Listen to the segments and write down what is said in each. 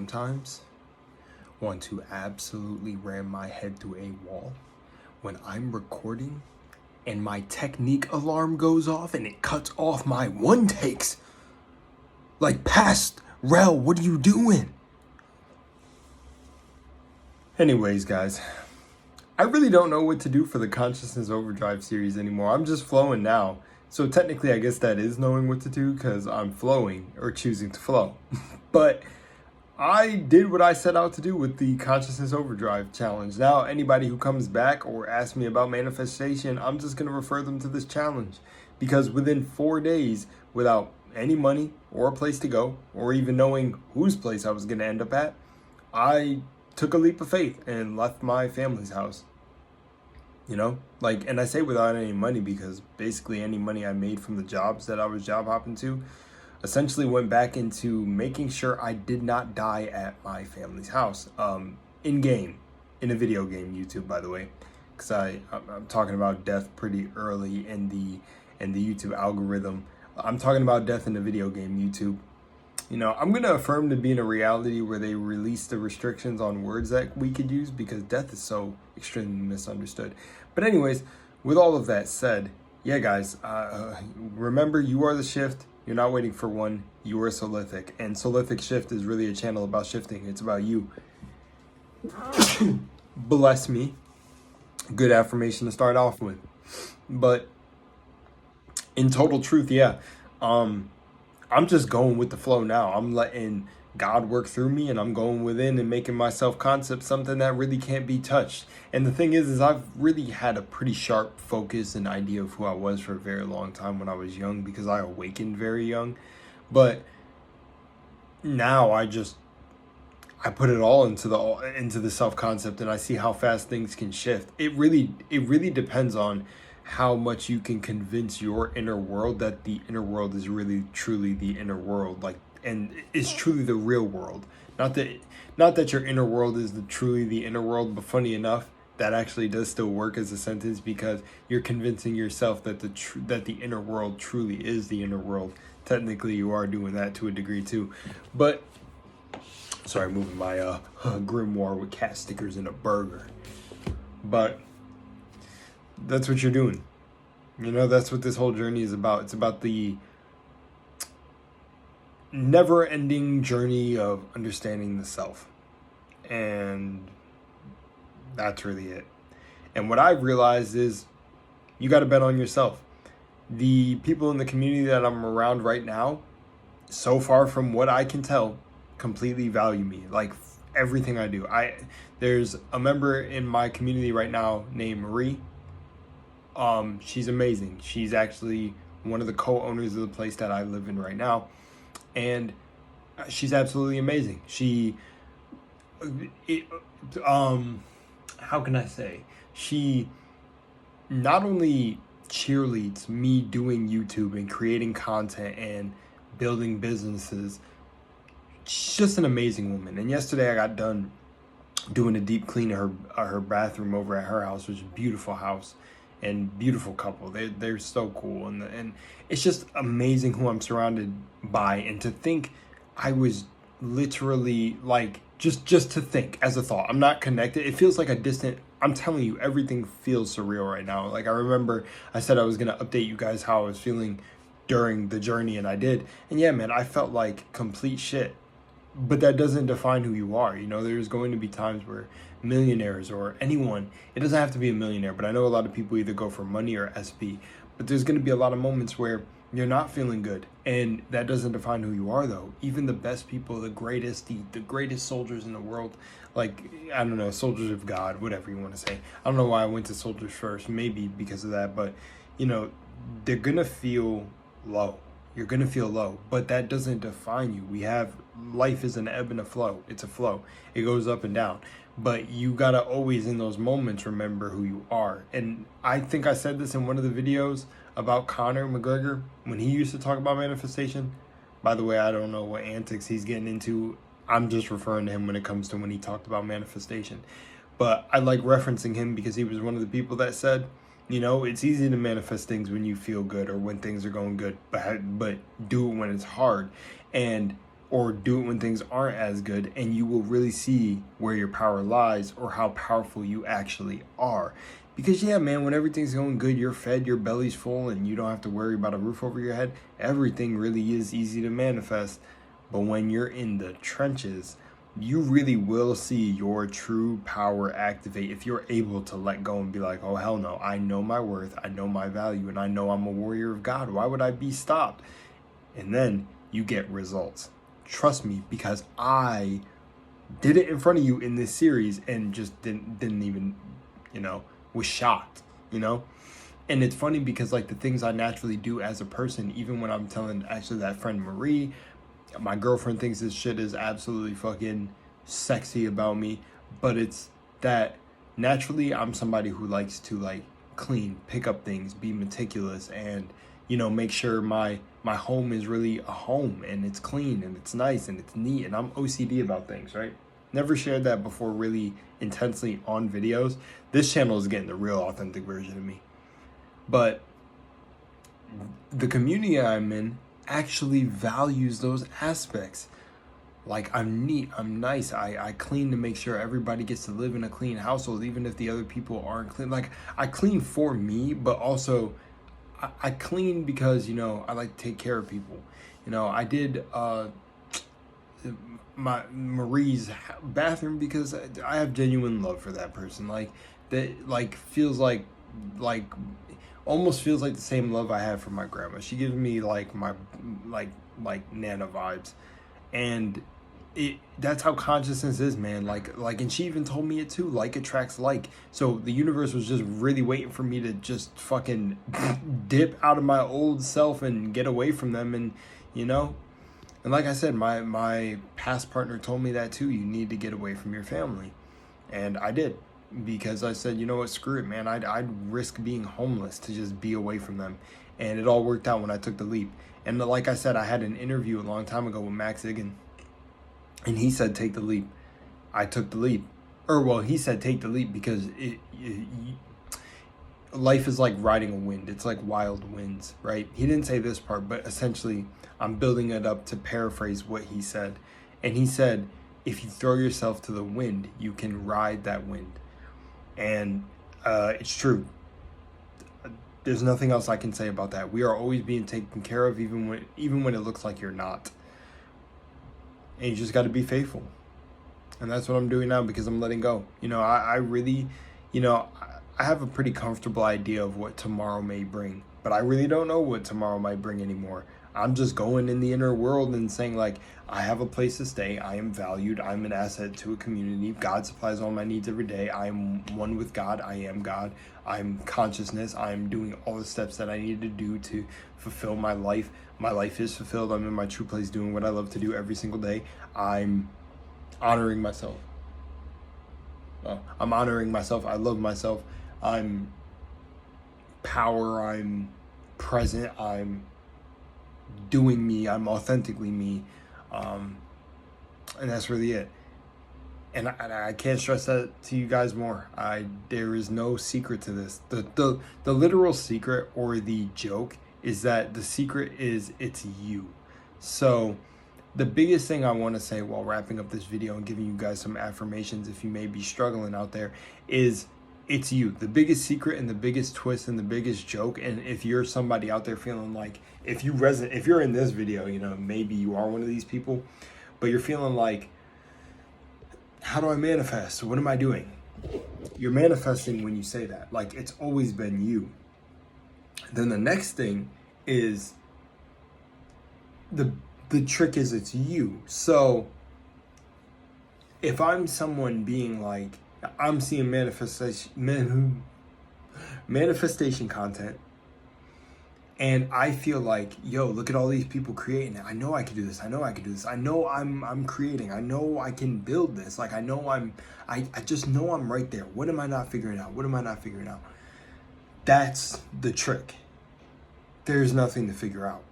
sometimes want to absolutely ram my head through a wall when I'm recording and my technique alarm goes off and it cuts off my one takes. Like, past Rel, what are you doing? Anyways, guys, I really don't know what to do for the Consciousness Overdrive series anymore. I'm just flowing now. So technically, I guess that is knowing what to do because I'm flowing or choosing to flow. But I did what I set out to do with the Consciousness Overdrive challenge. Now, anybody who comes back or asks me about manifestation, I'm just going to refer them to this challenge. Because within 4 days, without any money or a place to go, or even knowing whose place I was going to end up at, I took a leap of faith and left my family's house. You know, like, and I say without any money because basically any money I made from the jobs that I was job hopping to essentially went back into making sure I did not die at my family's house. In game, in a video game, YouTube, by the way, because I'm talking about death pretty early in the YouTube algorithm. I'm talking about death in the video game, YouTube. You know, I'm going to affirm to be in a reality where they release the restrictions on words that we could use because death is so extremely misunderstood. But anyways, with all of that said, yeah, guys, remember, you are the shift. You're not waiting for one. You are Solithic. And Solithic Shift is really a channel about shifting. It's about you. Bless me. Good affirmation to start off with. But in total truth, yeah. I'm just going with the flow now. I'm letting God work through me, and I'm going within and making my self-concept something that really can't be touched. And the thing is I've really had a pretty sharp focus and idea of who I was for a very long time when I was young, because I awakened very young. But now I put it all into the self-concept, and I see how fast things can shift. It really depends on how much you can convince your inner world that the inner world is really truly the inner world, like, and it's truly the real world. Not that your inner world is truly the inner world, but funny enough, that actually does still work as a sentence because you're convincing yourself that the inner world truly is the inner world. Technically, you are doing that to a degree too. But sorry, moving my grimoire with cat stickers and a burger. But that's what you're doing. You know, that's what this whole journey is about. It's about the never-ending journey of understanding the self. And that's really it. And what I've realized is you got to bet on yourself. The people in the community that I'm around right now, so far from what I can tell, completely value me. Like, everything I do. There's a member in my community right now named Marie. She's amazing. She's actually one of the co-owners of the place that I live in right now. And she's absolutely amazing. How can I say? She not only cheerleads me doing YouTube and creating content and building businesses. She's just an amazing woman. And yesterday I got done doing a deep clean of her bathroom over at her house, which is a beautiful house and beautiful couple. They're so cool, and it's just amazing who I'm surrounded by. And to think I was literally, like, just to think as a thought, I'm not connected. It feels like a distant. I'm telling you, everything feels surreal right now. Like, I remember I said I was gonna update you guys how I was feeling during the journey, and I did. And yeah, man, I felt like complete shit. But that doesn't define who you are. You know, there's going to be times where millionaires or anyone, it doesn't have to be a millionaire, but I know a lot of people either go for money or SP. But there's going to be a lot of moments where you're not feeling good. And that doesn't define who you are, though. Even the best people, the greatest soldiers in the world, like, I don't know, soldiers of God, whatever you want to say. I don't know why I went to soldiers first, maybe because of that. But, you know, they're going to feel low. You're going to feel low, but that doesn't define you. Life is an ebb and a flow. It's a flow. It goes up and down, but you got to always in those moments remember who you are. And I think I said this in one of the videos about Conor McGregor when he used to talk about manifestation. By the way, I don't know what antics he's getting into. I'm just referring to him when it comes to when he talked about manifestation. But I like referencing him because he was one of the people that said, you know, it's easy to manifest things when you feel good or when things are going good, but do it when it's hard. And or do it when things aren't as good, and you will really see where your power lies or how powerful you actually are. Because yeah, man, when everything's going good, you're fed, your belly's full, and you don't have to worry about a roof over your head, everything really is easy to manifest. But when you're in the trenches, you really will see your true power activate if you're able to let go and be like, oh, hell no, I know my worth, I know my value, and I know I'm a warrior of God. Why would I be stopped? And then you get results. Trust me, because I did it in front of you in this series and just didn't even, was shocked, And it's funny because like the things I naturally do as a person, even when I'm telling actually that friend Marie, my girlfriend thinks this shit is absolutely fucking sexy about me, but it's that naturally I'm somebody who likes to like clean, pick up things, be meticulous, and make sure my home is really a home and it's clean and it's nice and it's neat, and I'm OCD about things, right? Never shared that before really intensely on videos. This channel is getting the real authentic version of me. But the community I'm in actually values those aspects. Like, I'm neat, I'm nice, I clean to make sure everybody gets to live in a clean household, even if the other people aren't clean. Like, I clean for me, but also I clean because, I like to take care of people. I did my Marie's bathroom because I have genuine love for that person. Like, that like feels like almost feels like the same love I have for my grandma. She gives me like my like Nana vibes, and that's how consciousness is, man. Like and she even told me it too. Like attracts like. So the universe was just really waiting for me to just fucking dip out of my old self and get away from them, and and like I said, my past partner told me that too. You need to get away from your family, and I did. Because I said, you know what, screw it, man. I'd risk being homeless to just be away from them. And it all worked out when I took the leap. And like I said, I had an interview a long time ago with Max Igan. And he said, take the leap. I took the leap. He said, take the leap because life is like riding a wind. It's like wild winds, right? He didn't say this part, but essentially I'm building it up to paraphrase what he said. And he said, if you throw yourself to the wind, you can ride that wind. And it's true. There's nothing else I can say about that. We are always being taken care of, even when it looks like you're not. And you just got to be faithful. And that's what I'm doing now because I'm letting go. I really, I have a pretty comfortable idea of what tomorrow may bring. But I really don't know what tomorrow might bring anymore. I'm just going in the inner world and saying, like, I have a place to stay. I am valued. I'm an asset to a community. God supplies all my needs every day. I am one with God. I am God. I'm consciousness. I'm doing all the steps that I need to do to fulfill my life. My life is fulfilled. I'm in my true place doing what I love to do every single day. I'm honoring myself. I'm honoring myself. I love myself. I'm power. I'm present. I'm doing me. I'm authentically me. And that's really it. And I can't stress that to you guys more. There is no secret to this. The literal secret or the joke is that the secret is it's you. So the biggest thing I want to say while wrapping up this video and giving you guys some affirmations if you may be struggling out there is it's you. The biggest secret and the biggest twist and the biggest joke. And if you're somebody out there feeling like if you're in this video, maybe you are one of these people, but you're feeling like, how do I manifest? What am I doing? You're manifesting when you say that. Like, it's always been you. Then the next thing is the trick is it's you. So if I'm someone being like, I'm seeing manifestation content, and I feel like, yo, look at all these people creating it. I know I can do this. I know I can do this. I know I'm creating. I know I can build this. Like, I know I just know I'm right there. What am I not figuring out? What am I not figuring out? That's the trick. There's nothing to figure out.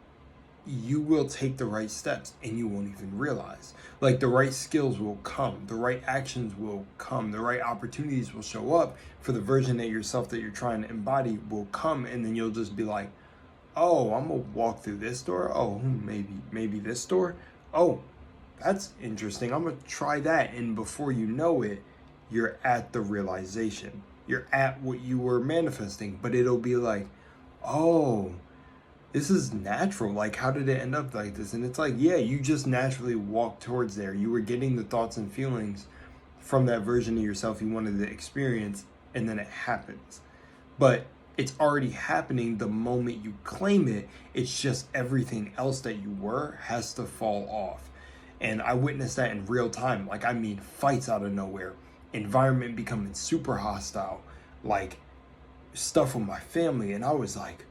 You will take the right steps and you won't even realize. Like, the right skills will come, the right actions will come, the right opportunities will show up for the version of yourself that you're trying to embody will come, and then you'll just be like, oh, I'm gonna walk through this door. Oh, maybe this door. Oh, that's interesting. I'm going to try that. And before you know it, you're at the realization. You're at what you were manifesting. But it'll be like, oh, this is natural. Like, how did it end up like this? And it's like, yeah, you just naturally walked towards there. You were getting the thoughts and feelings from that version of yourself you wanted to experience, and then it happens. But it's already happening the moment you claim it. It's just everything else that you were has to fall off. And I witnessed that in real time. Like, I mean, fights out of nowhere, environment becoming super hostile, like stuff with my family. And I was like,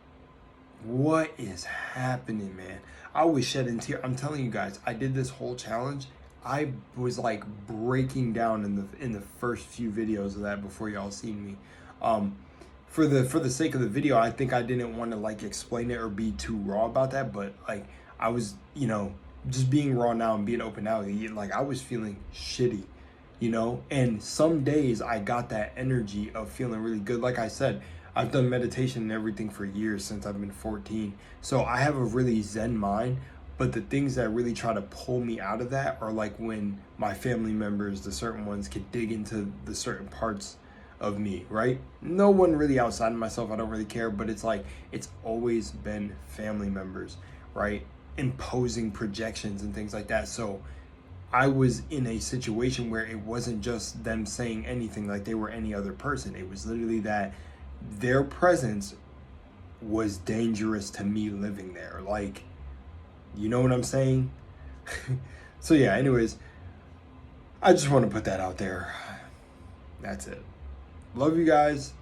what is happening, man? I was shedding tears. I'm telling you guys, I did this whole challenge. I was like breaking down in the first few videos of that before y'all seen me. For the sake of the video, I think I didn't want to like explain it or be too raw about that, but like I was, just being raw now and being open now, like I was feeling shitty, and some days I got that energy of feeling really good. Like I said, I've done meditation and everything for years since I've been 14. So I have a really zen mind, but the things that really try to pull me out of that are like when my family members, the certain ones, could dig into the certain parts of me, right? No one really outside of myself, I don't really care, but it's like, it's always been family members, right? Imposing projections and things like that. So I was in a situation where it wasn't just them saying anything like they were any other person. It was literally that their presence was dangerous to me living there. Like, you know what I'm saying? So yeah, anyways, I just want to put that out there. That's it. Love you guys.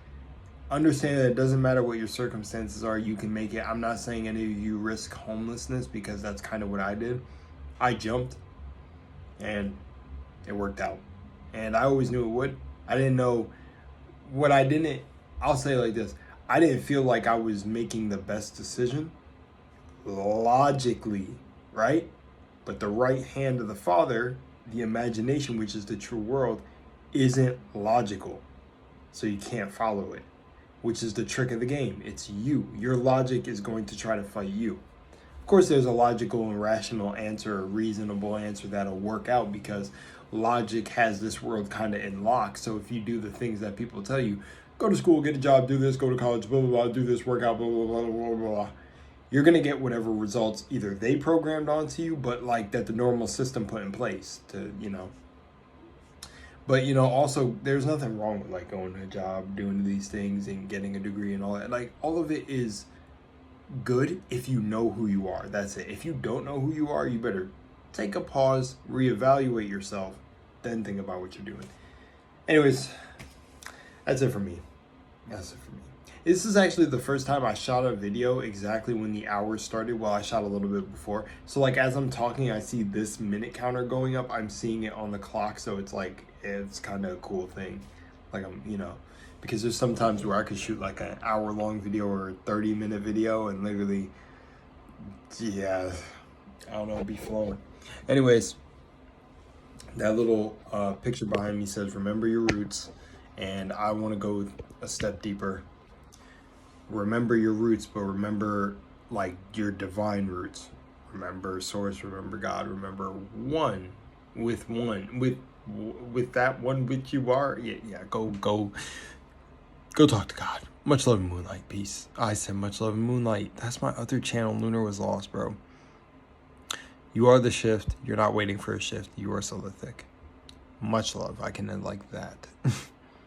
Understand that it doesn't matter what your circumstances are, you can make it. I'm not saying any of you risk homelessness, because that's kind of what I did. I jumped and it worked out. And I always knew it would. I didn't know what I didn't. I'll say it like this. I didn't feel like I was making the best decision logically, right? But the right hand of the Father, the imagination, which is the true world, isn't logical. So you can't follow it, which is the trick of the game. It's you. Your logic is going to try to fight you. Of course, there's a logical and rational answer, a reasonable answer that'll work out, because logic has this world kind of in lock. So if you do the things that people tell you, go to school, get a job, do this, go to college, blah, blah, blah, do this, work out, blah, blah, blah, blah, blah, blah, you're going to get whatever results either they programmed onto you, but like that the normal system put in place to, But, also there's nothing wrong with like going to a job, doing these things and getting a degree and all that. Like, all of it is good if you know who you are. That's it. If you don't know who you are, you better take a pause, reevaluate yourself, then think about what you're doing. Anyways, that's it for me. That's it for me. This is actually the first time I shot a video exactly when the hour started. Well, I shot a little bit before. So like as I'm talking, I see this minute counter going up. I'm seeing it on the clock. So it's like, it's kind of a cool thing. Like because there's some times where I could shoot like an hour-long video or a 30-minute video and literally, yeah, I don't know, be flowing. Anyways, that little picture behind me says, remember your roots. And I want to go a step deeper. Remember your roots, but remember like your divine roots. Remember source, remember God, remember with that one which you are. Yeah, go talk to God. Much love and moonlight. Peace. I said much love and moonlight. That's my other channel. Lunar was lost, bro. You are the shift. You're not waiting for a shift. You are solithic. Much love. I can end like that.